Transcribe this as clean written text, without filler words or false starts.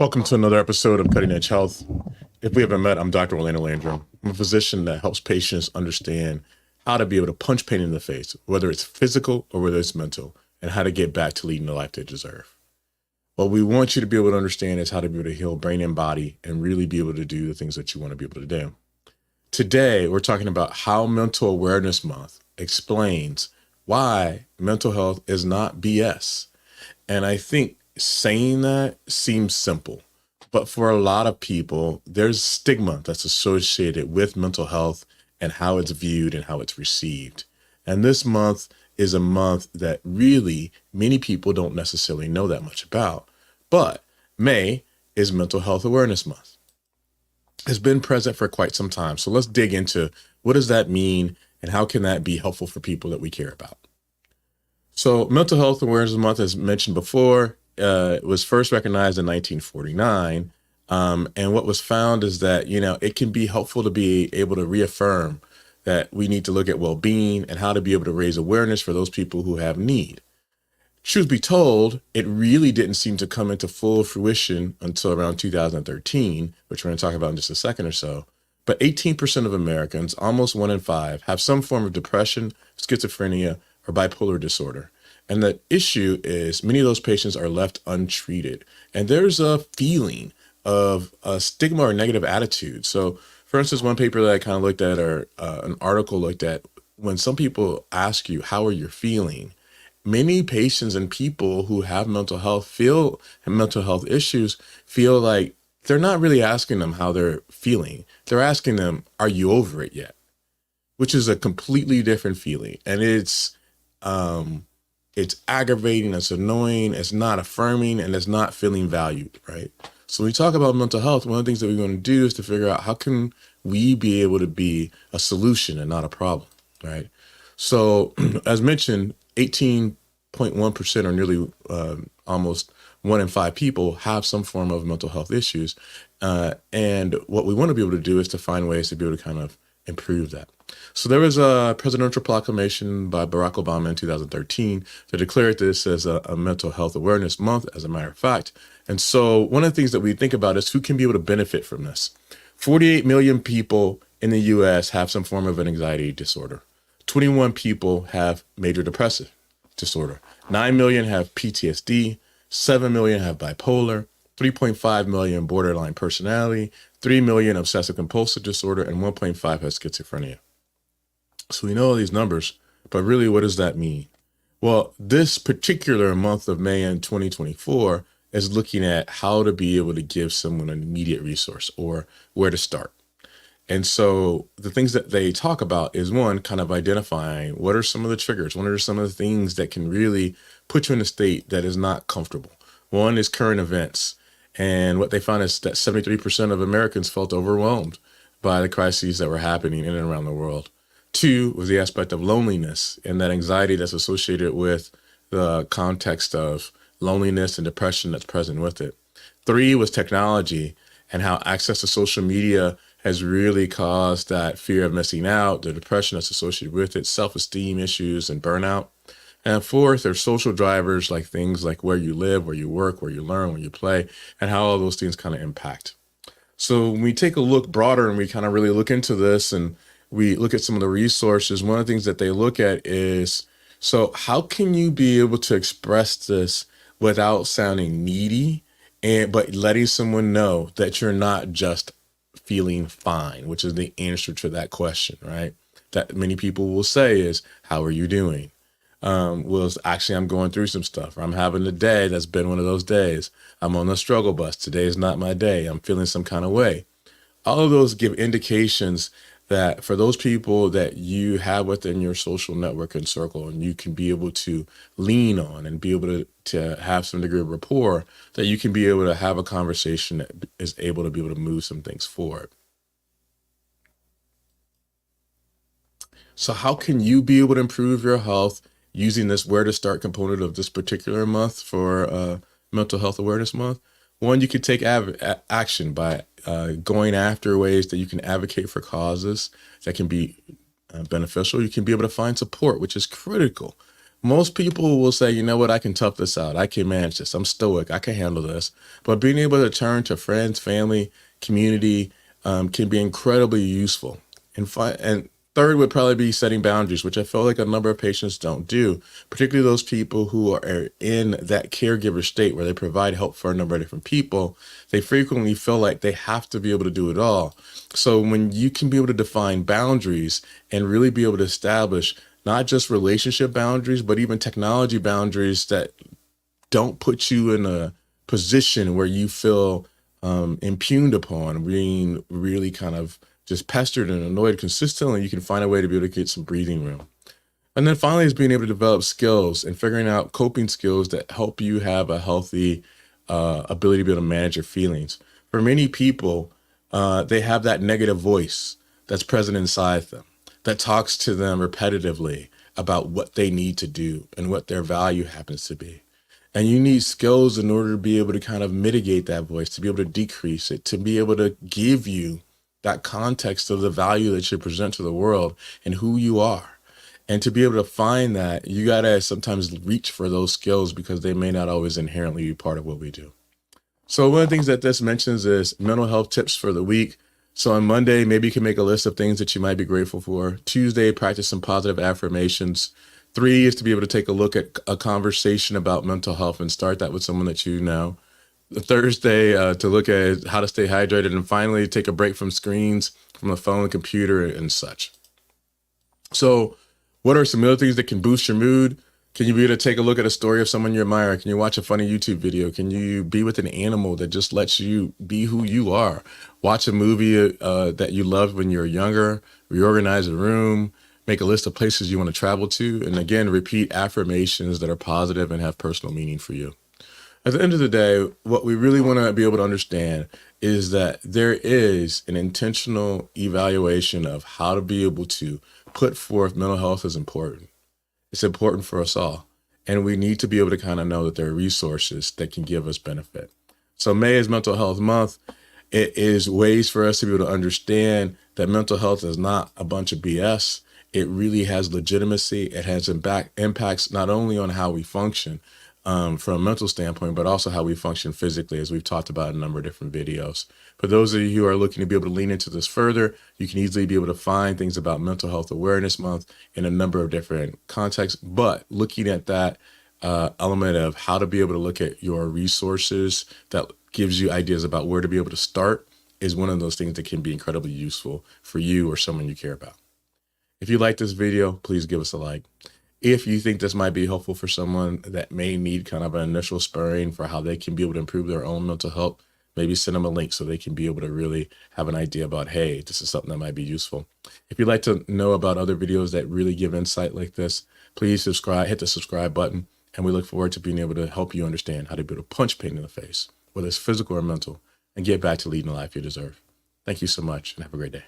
Welcome to another episode of Cutting Edge Health. If we haven't met, I'm Dr. Orlando Landrum. I'm a physician that helps patients understand how to be able to punch pain in the face, whether it's physical or whether it's mental, and how to get back to leading the life they deserve. What we want you to be able to understand is how to be able to heal brain and body and really be able to do the things that you want to be able to do. Today, we're talking about how Mental Awareness Month explains why mental health is not BS. And I think saying that seems simple, but for a lot of people, there's stigma that's associated with mental health and how it's viewed and how it's received. And this month is a month that really many people don't necessarily know that much about. But May is Mental Health Awareness Month. It's been present for quite some time. So let's dig into what does that mean and how can that be helpful for people that we care about. So Mental Health Awareness Month, as mentioned before, was first recognized in 1949. And what was found is that, it can be helpful to be able to reaffirm that we need to look at well-being and how to be able to raise awareness for those people who have need. Truth be told, it really didn't seem to come into full fruition until around 2013, which we're going to talk about in just a second or so. But 18% of Americans, almost 1 in 5, have some form of depression, schizophrenia, or bipolar disorder. And the issue is many of those patients are left untreated. And there's a feeling of a stigma or negative attitude. So for instance, one paper that I kind of looked at, or an article looked at, when some people ask you, how are you feeling? Many patients and people who have mental health issues feel like they're not really asking them how they're feeling. They're asking them, are you over it yet? Which is a completely different feeling. And it's aggravating, it's annoying, it's not affirming, and it's not feeling valued, right? So when we talk about mental health, one of the things that we're going to do is to figure out how can we be able to be a solution and not a problem, right? So as mentioned, 18.1% or nearly almost 1 in 5 people have some form of mental health issues. And what we want to be able to do is to find ways to be able to kind of improve that. So there was a presidential proclamation by Barack Obama in 2013 that declared this as a mental health awareness month, as a matter of fact. And so one of the things that we think about is who can be able to benefit from this. 48 million people in the US have some form of an anxiety disorder. 21 people have major depressive disorder. 9 million have PTSD. 7 million have bipolar. 3.5 million borderline personality. 3 million obsessive compulsive disorder, and 1.5 has schizophrenia. So we know all these numbers, but really what does that mean? Well, this particular month of May in 2024 is looking at how to be able to give someone an immediate resource or where to start. And so the things that they talk about is, one, kind of identifying what are some of the triggers, what are some of the things that can really put you in a state that is not comfortable. One is current events. And what they found is that 73% of Americans felt overwhelmed by the crises that were happening in and around the world. 2 was the aspect of loneliness and that anxiety that's associated with the context of loneliness and depression that's present with it. 3 was technology and how access to social media has really caused that fear of missing out, the depression that's associated with it, self-esteem issues, and burnout. And 4th, there's social drivers like things like where you live, where you work, where you learn, where you play, and how all those things kind of impact. So when we take a look broader and we kind of really look into this and we look at some of the resources, one of the things that they look at is, so how can you be able to express this without sounding needy, but letting someone know that you're not just feeling fine, which is the answer to that question, right? That many people will say is, how are you doing? Actually, I'm going through some stuff. Or I'm having a day that's been one of those days. I'm on the struggle bus. Today is not my day. I'm feeling some kind of way. All of those give indications that for those people that you have within your social network and circle, and you can be able to lean on and be able to have some degree of rapport, that you can be able to have a conversation that is able to be able to move some things forward. So how can you be able to improve your health using this where to start component of this particular month for Mental Health Awareness Month? One, you can take action by going after ways that you can advocate for causes that can be beneficial. You can be able to find support, which is critical. Most people will say, you know what, I can tough this out. I can manage this. I'm stoic. I can handle this. But being able to turn to friends, family, community can be incredibly useful. And third would probably be setting boundaries, which I feel like a number of patients don't do, particularly those people who are in that caregiver state where they provide help for a number of different people. They frequently feel like they have to be able to do it all. So when you can be able to define boundaries and really be able to establish not just relationship boundaries, but even technology boundaries that don't put you in a position where you feel impugned upon, being really kind of just pestered and annoyed consistently, you can find a way to be able to get some breathing room. And then finally is being able to develop skills and figuring out coping skills that help you have a healthy ability to be able to manage your feelings. For many people, they have that negative voice that's present inside them that talks to them repetitively about what they need to do and what their value happens to be. And you need skills in order to be able to kind of mitigate that voice, to be able to decrease it, to be able to give you that context of the value that you present to the world and who you are. And to be able to find that, you got to sometimes reach for those skills because they may not always inherently be part of what we do. So one of the things that this mentions is mental health tips for the week. So on Monday, maybe you can make a list of things that you might be grateful for. Tuesday, practice some positive affirmations. 3 is to be able to take a look at a conversation about mental health and start that with someone that you know. Thursday, to look at how to stay hydrated. And finally, take a break from screens, from the phone, computer, and such. So what are some other things that can boost your mood? Can you be able to take a look at a story of someone you admire? Can you watch a funny YouTube video? Can you be with an animal that just lets you be who you are? Watch a movie that you loved when you were younger, reorganize a room, make a list of places you want to travel to, and again, repeat affirmations that are positive and have personal meaning for you. At the end of the day, what we really want to be able to understand is that there is an intentional evaluation of how to be able to put forth mental health is important. It's important for us all. And we need to be able to kind of know that there are resources that can give us benefit. So May is Mental Health Month. It is ways for us to be able to understand that mental health is not a bunch of BS. It really has legitimacy. It has impacts not only on how we function from a mental standpoint, but also how we function physically, as we've talked about in a number of different videos. For those of you who are looking to be able to lean into this further, you can easily be able to find things about Mental Health Awareness Month in a number of different contexts. But looking at that element of how to be able to look at your resources that gives you ideas about where to be able to start is one of those things that can be incredibly useful for you or someone you care about. If you like this video, please give us a like. If you think this might be helpful for someone that may need kind of an initial spurring for how they can be able to improve their own mental health, maybe send them a link so they can be able to really have an idea about, hey, this is something that might be useful. If you'd like to know about other videos that really give insight like this, please subscribe, hit the subscribe button, and we look forward to being able to help you understand how to be able to punch pain in the face, whether it's physical or mental, and get back to leading the life you deserve. Thank you so much and have a great day.